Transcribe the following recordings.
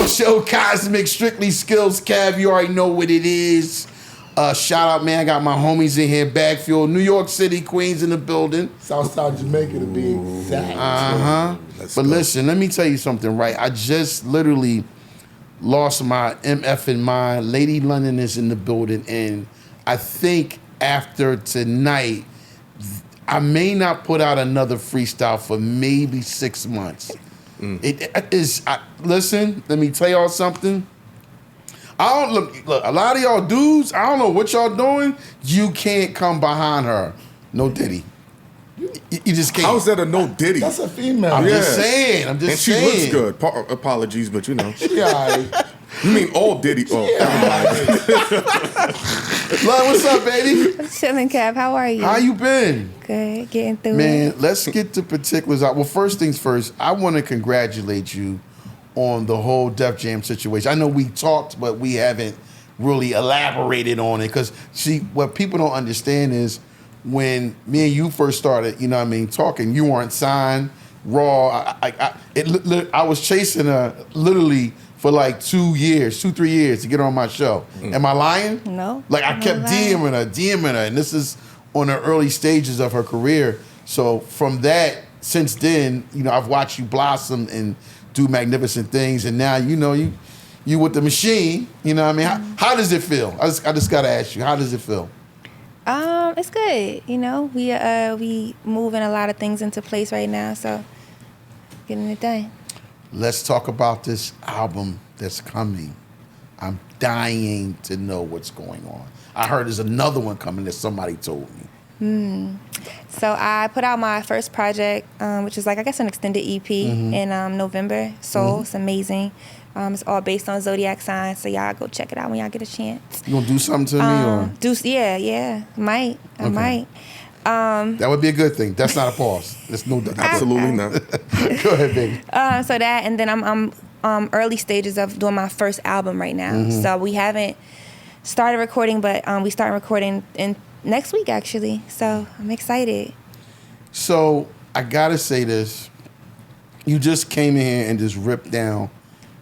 Show Cosmic, Strictly Skills, Kev. You already know what it is. Shout out, man. I got my homies in here. Bagfield, New York City, Queens in the building. Southside Jamaica to be exact. But listen, let me tell you something, right? I just literally lost my MF in mind. Lady London is in the building, and I think after tonight, I may not put out another freestyle for maybe 6 months. It is. Listen, let me tell y'all something. I don't look. A lot of y'all dudes, I don't know what y'all doing. You can't come behind her. No Diddy. You just can't. How's that a no Diddy? That's a female. I'm just saying. And she looks good. Apologies, but you know. Yeah. You mean all Diddy? Oh, Love, what's up, baby? Chilling, Kev. How are you? How you been? Good. Getting through it. Man, let's get the particulars out. Well, first things first, I want to congratulate you on the whole Def Jam situation. I know we talked, but we haven't really elaborated on it. Because, see, what people don't understand is when me and you first started, you know what I mean, talking, you weren't signed, raw. I was chasing her literally for like 3 years to get on my show. Am I lying? No. Like I kept DMing her, and this is on the early stages of her career. So from that, since then, you know, I've watched you blossom and do magnificent things, and now you know you with the machine. You know what I mean? How does it feel? I just gotta ask you, how does it feel? It's good. You know, we moving a lot of things into place right now, so getting it done. Let's talk about this album that's coming. I'm dying to know what's going on. I heard there's another one coming that somebody told me. So I put out my first project, which is like, I guess, an extended EP in November. Soul, it's amazing. It's all based on zodiac signs, so y'all go check it out when y'all get a chance. You gonna do something to me, or? Yeah, might. I might. That would be a good thing. That's not a pause. There's no absolutely not. Go ahead, baby. So that, and then I'm early stages of doing my first album right now. So we haven't started recording, but we start recording in next week actually. So I'm excited. So I gotta say this: you just came in here and just ripped down,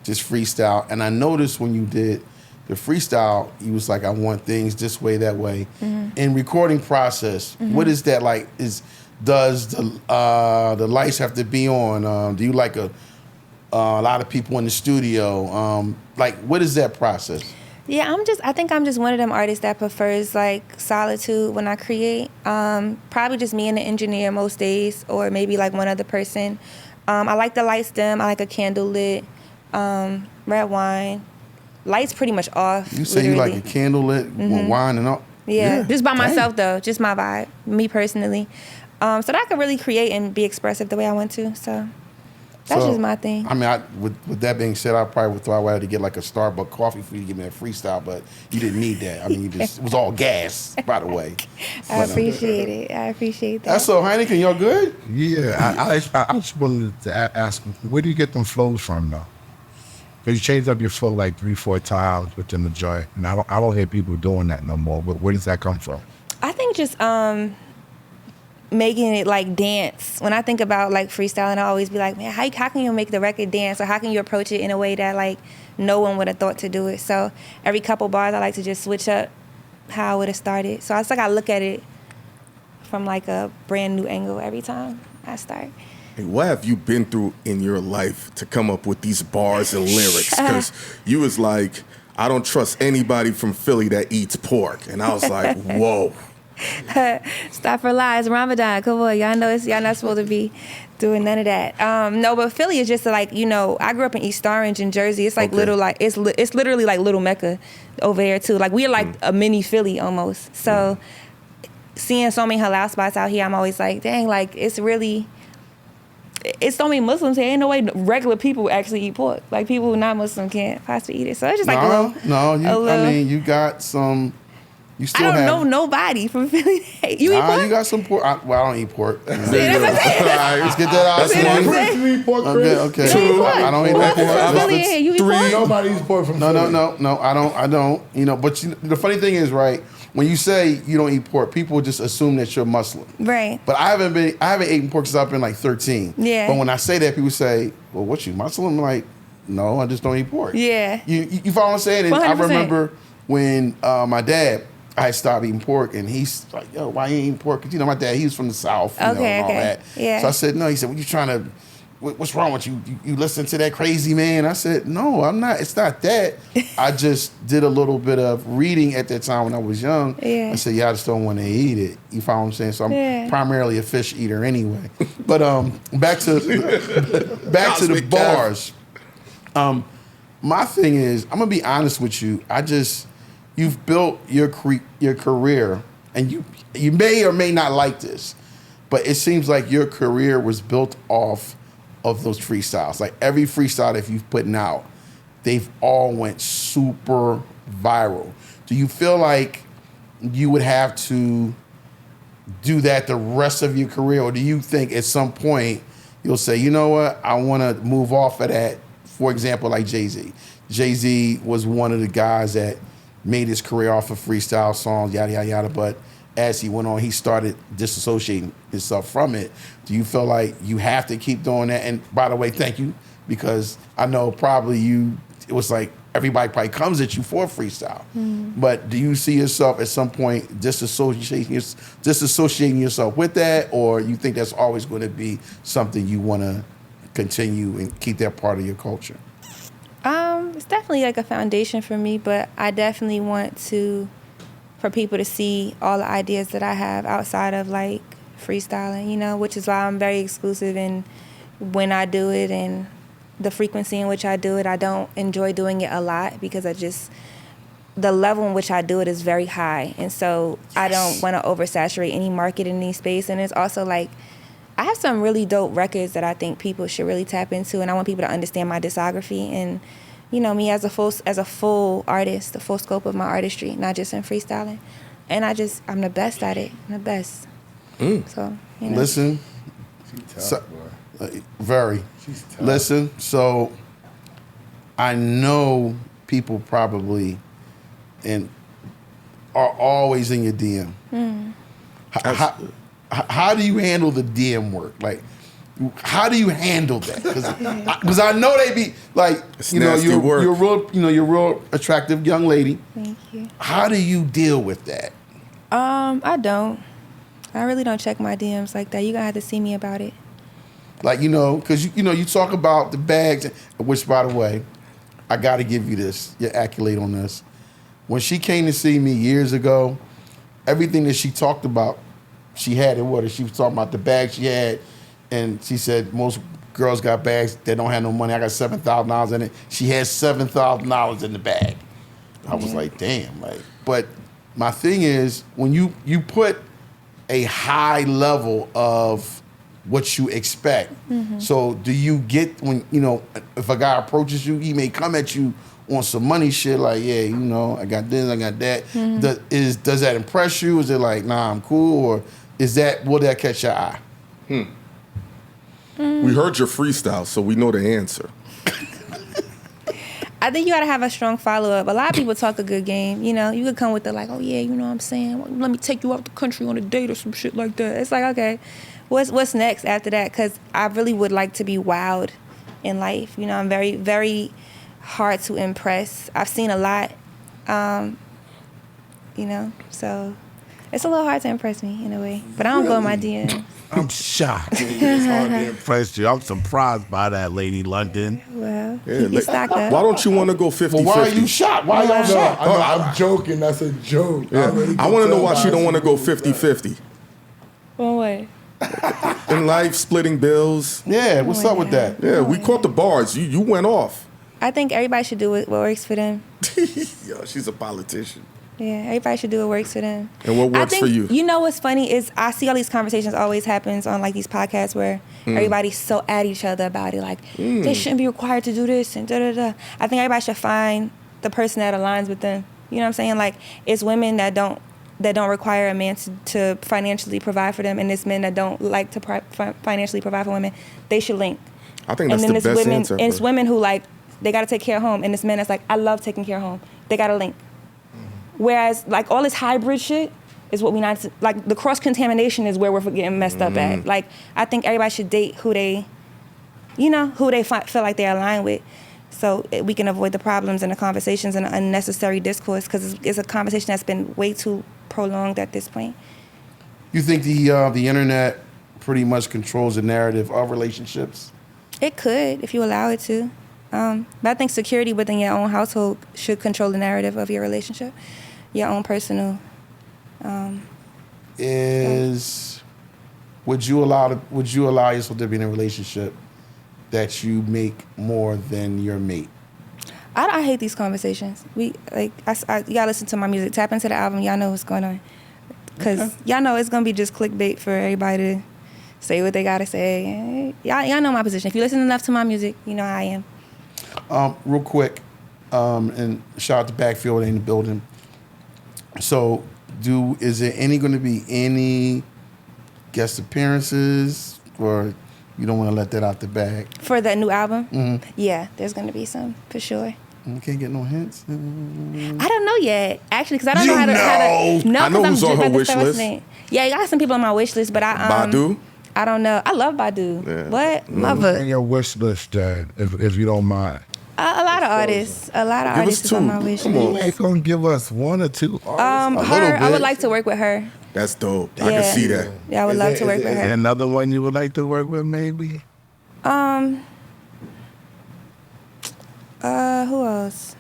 just freestyle, and I noticed when you did the freestyle, you was like, I want things this way, that way. In recording process, what is that like? Does the lights have to be on? Do you like a lot of people in the studio? Like, what is that process? Yeah, I think I'm just one of them artists that prefers like solitude when I create. Probably just me and the engineer most days, or maybe like one other person. I like the lights dim. I like a candle lit, red wine. Lights pretty much off. You say literally. You like a candle lit with wine and all? Yeah, just by myself though, just my vibe, me personally. So that I can really create and be expressive the way I want to. So that's just my thing. I mean, with that being said, I probably would throw out to get like a Starbucks coffee for you to give me a freestyle, but you didn't need that. I mean, it was all gas, by the way. I appreciate it. I appreciate that. That's so, Heineken, y'all good? Yeah, I just wanted to ask, where do you get them flows from though? Because you changed up your flow like 3-4 times within the joint, and I don't hear people doing that no more. But where does that come from? I think just making it like dance. When I think about like freestyling, I always be like, man, how can you make the record dance, or how can you approach it in a way that like no one would have thought to do it? So every couple bars, I like to just switch up how I would have started. So it's like I look at it from like a brand new angle every time I start. Hey, what have you been through in your life to come up with these bars and lyrics? Because you was like, I don't trust anybody from Philly that eats pork. And I was like, whoa. Stop for lies, Ramadan. Come on, y'all know y'all not supposed to be doing none of that. No, but Philly is just like, you know, I grew up in East Orange in Jersey. It's like little, like it's literally like little Mecca over there too. Like we're like a mini Philly almost. So seeing so many halal spots out here, I'm always like, dang, like it's so many Muslims here. Ain't no way regular people actually eat pork. Like people who are not Muslim can't possibly eat it. So it's just like I mean, you got some. You still I don't know nobody from Philly. You eat pork? You got some pork. I don't eat pork. Let's get that out. That's one. You eat pork, Chris? Okay. Two. I don't eat pork. You eat pork? Nobody eats pork from Philly. No. I don't. You know, but the funny thing is, right? When you say you don't eat pork, people just assume that you're Muslim. Right. But I haven't eaten pork since I've been like 13. Yeah. But when I say that, people say, "Well, what you Muslim?" I'm like, No, I just don't eat pork. Yeah. You follow what I'm saying? And 100%. I remember when my dad, I stopped eating pork, and he's like, yo, why you ain't eating pork? Because, my dad, he was from the South, and all that. Yeah. So I said, no. He said, well, you trying to, what's wrong with you? You listen to that crazy man? I said, no, I'm not. It's not that. I just did a little bit of reading at that time when I was young. Yeah. I said, I just don't want to eat it. You follow what I'm saying? So I'm primarily a fish eater anyway. But back to the bars. My thing is, I'm gonna be honest with you. You've built your career, and you may or may not like this, but it seems like your career was built off of those freestyles. Like every freestyle that you've put out, they've all went super viral. Do you feel like you would have to do that the rest of your career, or do you think at some point you'll say, you know what, I want to move off of that? For example, like Jay-Z. Jay-Z was one of the guys that made his career off of freestyle songs, yada, yada, yada. But as he went on, he started disassociating himself from it. Do you feel like you have to keep doing that? And by the way, thank you, because I know probably it was like everybody probably comes at you for freestyle. But do you see yourself at some point disassociating yourself with that, or you think that's always going to be something you want to continue and keep that part of your culture? It's definitely like a foundation for me, but I definitely want for people to see all the ideas that I have outside of like freestyling, which is why I'm very exclusive in when I do it and the frequency in which I do it. I don't enjoy doing it a lot because the level in which I do it is very high. And so I don't want to oversaturate any market in any space. And it's also like, I have some really dope records that I think people should really tap into, and I want people to understand my discography and, me as a full artist, the full scope of my artistry, not just in freestyling. And I'm the best at it. I'm the best. So, Listen. She's tough, boy. Very. She's tough. Listen, so I know people probably are always in your DM. How do you handle the DM work? Like, how do you handle that? Because I know they be like, you're real attractive young lady. Thank you. How do you deal with that? I don't. I really don't check my DMs like that. You're gonna have to see me about it. Like, because you talk about the bags, which, by the way, I got to give you your accolade on this. When she came to see me years ago, everything that she talked about, she had in water. She was talking about the bags she had, and she said most girls got bags that don't have no money. I got $7,000 in it. She had $7,000 in the bag. I was like, damn. But my thing is, when you put a high level of what you expect. So do you get if a guy approaches you, he may come at you on some money shit like, yeah, I got this, I got that. Does that impress you? Is it like, nah, I'm cool, or will that catch your eye? We heard your freestyle, so we know the answer. I think you gotta have a strong follow-up. A lot of people talk a good game. You could come with the like, oh yeah, you know what I'm saying? Let me take you out the country on a date or some shit like that. It's like, okay, what's next after that? Because I really would like to be wowed in life. I'm very, very hard to impress. I've seen a lot, so it's a little hard to impress me in a way. But I don't go in my DMs. I'm shocked. It's hard to impress you. I'm surprised by that, Lady London. Well, keep your stock up. Why don't you want to go 50-50? Well, why are you shocked? Why y'all shocked? I'm joking. That's a joke. Yeah. I want to know why she don't want to go 50-50. One way. In life, splitting bills. Yeah, what's up with that? Yeah, we caught the bars. You went off. I think everybody should do what works for them. Yo, she's a politician. Yeah, everybody should do what works for them. And what works for you? You know what's funny is I see all these conversations always happens on like these podcasts where everybody's so at each other about it. Like, they shouldn't be required to do this and da-da-da. I think everybody should find the person that aligns with them. You know what I'm saying? Like, it's women that don't require a man to financially provide for them, and it's men that don't like to financially provide for women. They should link. I think that's the best answer. And it's women who like, they got to take care of home, and it's men that's like, I love taking care of home. They got to link. Whereas, like, all this hybrid shit is what we not, like, the cross-contamination is where we're getting messed up at. Like, I think everybody should date who they feel like they align with. so we can avoid the problems and the conversations and the unnecessary discourse, because it's a conversation that's been way too prolonged at this point. You think the internet pretty much controls the narrative of relationships? It could, if you allow it to. But I think security within your own household should control the narrative of your relationship, your own personal. Would you allow yourself to be in a relationship that you make more than your mate? I hate these conversations. You gotta listen to my music. Tap into the album. Y'all know what's going on, because y'all know it's gonna be just clickbait for everybody to say what they gotta say. Y'all know my position. If you listen enough to my music, you know how I am. Real quick, and shout out to Backfield in the building. So, is there going to be any guest appearances, or you don't want to let that out the bag? For the new album? Mm-hmm. Yeah, there's going to be some, for sure. You can't get no hints? I don't know yet, actually, because I don't know how to... No, I know who's on her wish list. Yeah, you got some people on my wish list, but Badu? I don't know. I love Badu. Yeah. What? Mother. And your wish list, if you don't mind. A lot of artists. A lot of artists is on my wish list. You ain't gonna give us one or two artists? Her. I would like to work with her. That's dope. I can see that. Yeah, I would love to work with her. And another one you would like to work with, maybe? Who else?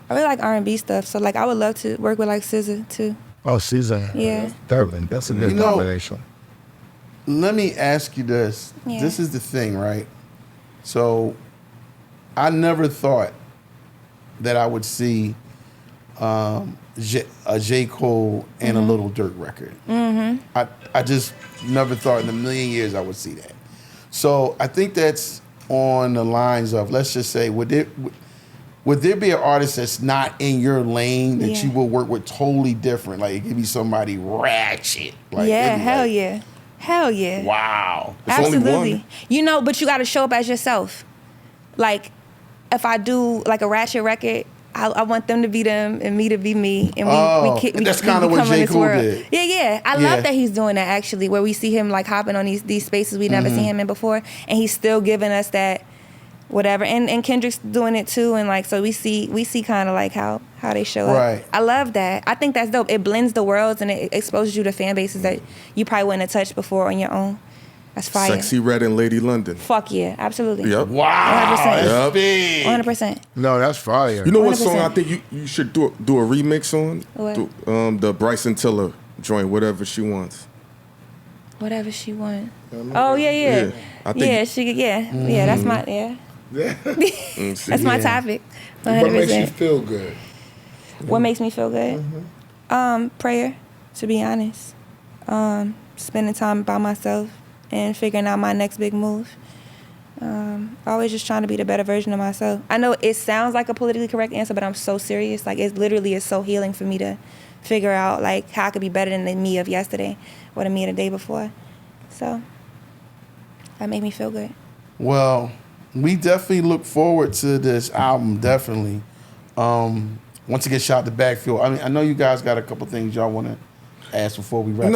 I really like R&B stuff, so I would love to work with SZA too. Oh, SZA. Yeah. Thurman. That's a good combination. Let me ask you this. Yeah. This is the thing, right? So, I never thought that I would see a J. Cole and a Little Durk record. Mm-hmm. I just never thought in a million years I would see that. So I think that's on the lines of, let's just say, would there be an artist that's not in your lane that you will work with totally different? Like, it could be somebody ratchet. Hell yeah. Hell yeah. Wow. Absolutely. But you got to show up as yourself. Like, if I do a ratchet record, I want them to be them and me to be me, and we that's kind of what J. Cole did. Yeah. I love that he's doing that, actually, where we see him hopping on these spaces we never seen him in before, and he's still giving us that whatever. And Kendrick's doing it too, and so we see kind of how they show up. I love that. I think that's dope. It blends the worlds and it exposes you to fan bases that you probably wouldn't have touched before on your own. That's fire. Sexy Red and Lady London. Fuck yeah, absolutely. Yep. Wow. 100%. That's big. 100%. No, that's fire. You know what 100%. song I think you should do a remix on? What? The Bryson Tiller joint, Whatever She Wants. Whatever she wants. Oh yeah. I think Yeah, that's my that's my topic. 100%. What makes you feel good? What makes me feel good? Prayer, to be honest. Spending time by myself and figuring out my next big move. Always just trying to be the better version of myself. I know it sounds like a politically correct answer, but I'm so serious. It literally is so healing for me to figure out how I could be better than the me of yesterday or the me of the day before. So that made me feel good. Well, we definitely look forward to this album, definitely. Once it gets shot to Backfield, I know you guys got a couple things y'all want to ask before we wrap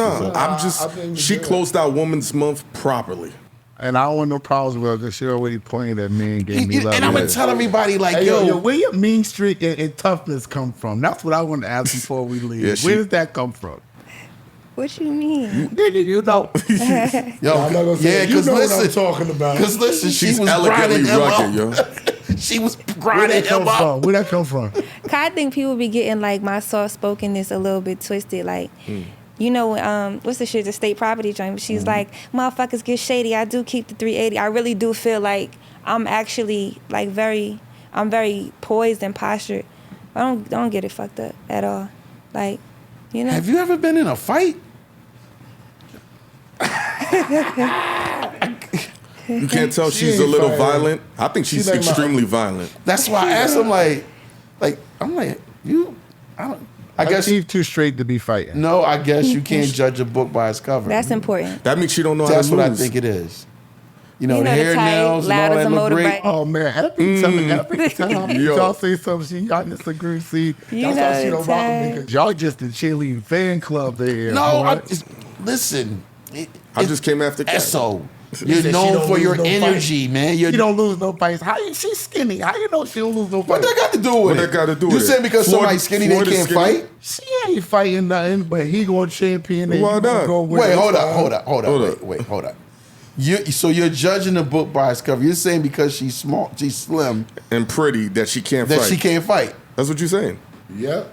this up. She closed out Women's Month properly. And I don't want no problems with her because she already pointed at me and gave me love. And I'm going to tell everybody, yo, where your mean streak and toughness come from? That's what I want to ask before we leave. Where does that come from? What you mean? You know. Because what I'm talking about. Because listen, she's she was elegantly rugged, yo. She was grinding him up. Where'd that come from? I think people be getting my soft-spokenness a little bit twisted. What's the shit, the state property joint? She's motherfuckers get shady. I do keep the 380. I really do feel like I'm actually I'm very poised and postured. I don't get it fucked up at all. Have you ever been in a fight? You can't tell she's a little violent. I think she's extremely violent. That's why I asked him I guess she's too straight to be fighting. No, I guess you can't judge a book by its cover. That's important. That means she don't know how to lose. That's what I think it is. The hair, nails, and all that look great. Oh man, every time y'all say something, y'all disagree. See, that's why she don't rock with me. Because y'all just the cheerleading fan club there. No, listen. I just came after Cat. So You're said she known don't for lose your no energy, man. She don't lose no fights. She's skinny. How you know she don't lose no What fights? that got to do with What it? that got to do You with it? saying because Floyd- somebody's skinny, Floyd they is can't skinny? fight? She ain't fighting nothing, but he going champion. And Why you gonna not? Go with Wait, it. hold up. Hold up. Wait, hold up. So you're judging the book by its cover. You're saying because she's small, she's slim, And pretty that she can't that fight. she can't fight. That's what you're saying. Yep.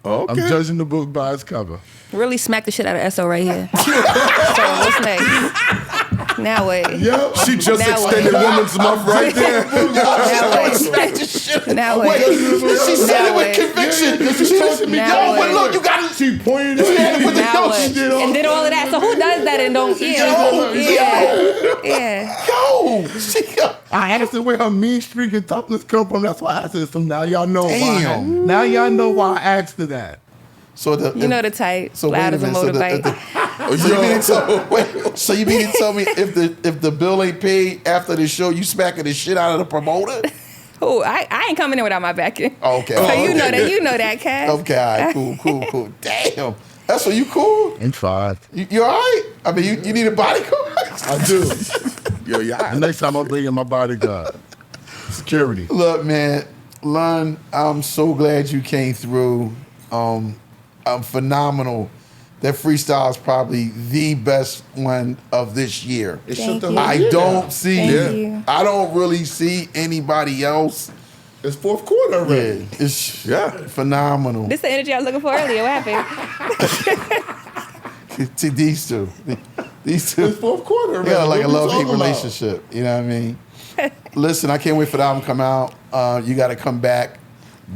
Okay. I'm judging the book by its cover. Really smack the shit out of SO right here. So what's next? Now what? Yep. She just Now extended what? Women's Month right there. Now what? Smack the shit. Now Wait, what? she said it Now with what? conviction. She talking to me. Now Yo, but what? look, you got to. She pointed You had to put the Now yo, what? she did all- And did all of that. So who does that and don't? Yeah. Yo, she got. I asked her where her mean streak and toughness come from. That's why I said so. Now y'all know Damn. why. Now y'all know why I asked her that. So You know the type. So Loud wait as a minute, motorbike. So you mean to tell, wait, so you mean to tell me if the bill ain't paid after the show, you smacking the shit out of the promoter? Oh, I ain't coming in without my backing. Okay. So you okay. know that. You know that, Cass. Okay, all right, cool. Damn. That's what you cool? In 5. You all right? I mean, you need a bodyguard? I do. Yo, yeah. The next time I'm bringing my bodyguard. Security. Look, man, Lon, I'm so glad you came through. Phenomenal. That freestyle is probably the best one of this year. It Thank shook the you. whole I year don't down. see. Thank you. I don't really see anybody else. It's fourth quarter Yeah, already. it's Yeah. phenomenal. This the energy I was looking for earlier. What happened? To these two. These two. It's fourth quarter already. They got like a What we love-hate talking about? relationship. You know what I mean? Listen, I can't wait for the album to come out. You got to come back.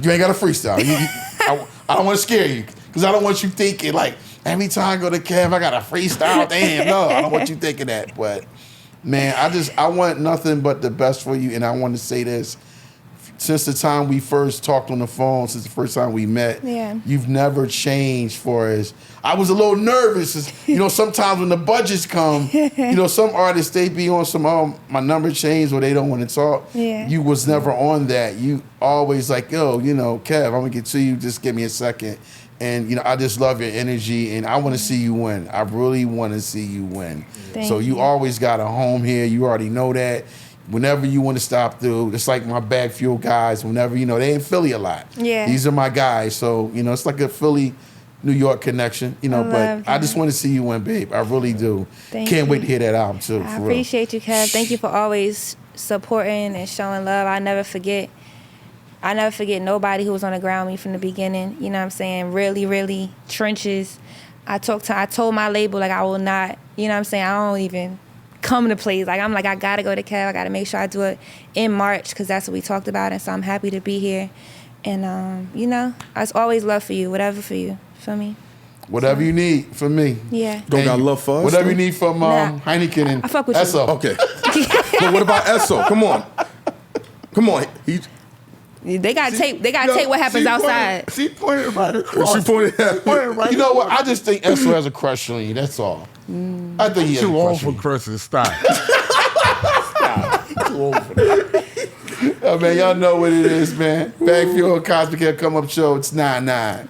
You ain't got to freestyle. I don't want to scare you because I don't want you thinking like every time I go to Kev, I got to freestyle. Damn, no, I don't want you thinking that. But man, I want nothing but the best for you, and I want to say this. Since the time we first talked on the phone, since the first time we met, Yeah. you've never changed for us. I was a little nervous. Sometimes when the budgets come, some artists, they be on some, my number changed or they don't want to talk. Yeah. You was never on that. You always like, yo, Kev, I'm going to get to you. Just give me a second. And, I just love your energy and I want to see you win. I really want to see you win. Thank so you you. always got a home here. You already know that. Whenever you want to stop through, it's like my Bag Fuel guys. Whenever, they in Philly a lot. Yeah. These are my guys. So, it's like a Philly, New York connection, love but I just that. want to see you win, babe. I really do. Thank Can't wait you. to hear that album, too. I for real. appreciate you, Kev. Thank you for always supporting and showing love. I never forget nobody who was on the ground with me from the beginning. You know what I'm saying? Really, really trenches. I told my label, like, I will not, you know what I'm saying? I don't even come to plays. Like, I'm like, I got to go to Kev. I got to make sure I do it in March because that's what we talked about. And so I'm happy to be here. And, I always love for you, whatever for you. Feel me? Whatever you need from me. Yeah. Don't got love for us? Whatever you though? need from Nah. Heineken and I fuck with you. Esso. Okay. But what about Esso? Come on. They got to take what happens outside. She pointed right across. She pointed at You know what? I just think Esso has a crush on you. That's all. I think he has a Too old crush for on you. Chris. Stop. Too old for that. Oh, man, y'all know what it is, man. Bag Fuel Cosmic Hair Come Up Show. It's 9-9.